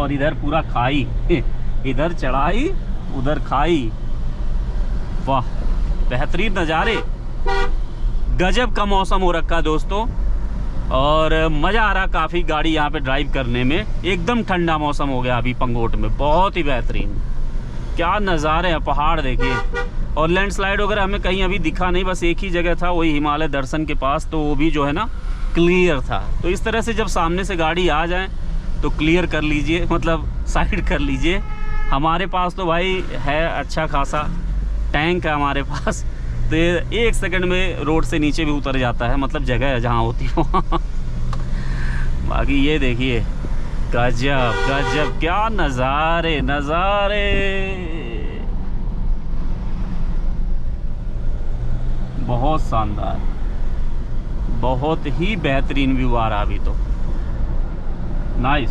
और इधर पूरा खाई इधर चढ़ाई उधर खाई। वाह बेहतरीन नज़ारे, गजब का मौसम हो रखा दोस्तों, और मज़ा आ रहा काफ़ी गाड़ी यहाँ पे ड्राइव करने में। एकदम ठंडा मौसम हो गया अभी पंगोट में, बहुत ही बेहतरीन। क्या नज़ारे हैं, पहाड़ देखिए। और लैंडस्लाइड वगैरह हमें कहीं अभी दिखा नहीं, बस एक ही जगह था, वही हिमालय दर्शन के पास, तो वो भी जो है ना क्लियर था। तो इस तरह से जब सामने से गाड़ी आ जाए तो क्लियर कर लीजिए, मतलब साइड कर लीजिए। हमारे पास तो भाई है अच्छा खासा टैंक है हमारे पास, तो 1 सेकंड में रोड से नीचे भी उतर जाता है, मतलब जगह है जहाँ होती है वहाँ। बाकी ये देखिए गजब गजब, क्या नज़ारे नज़ारे, बहुत शानदार, बहुत ही बेहतरीन व्यू आ रहा अभी तो। नाइस।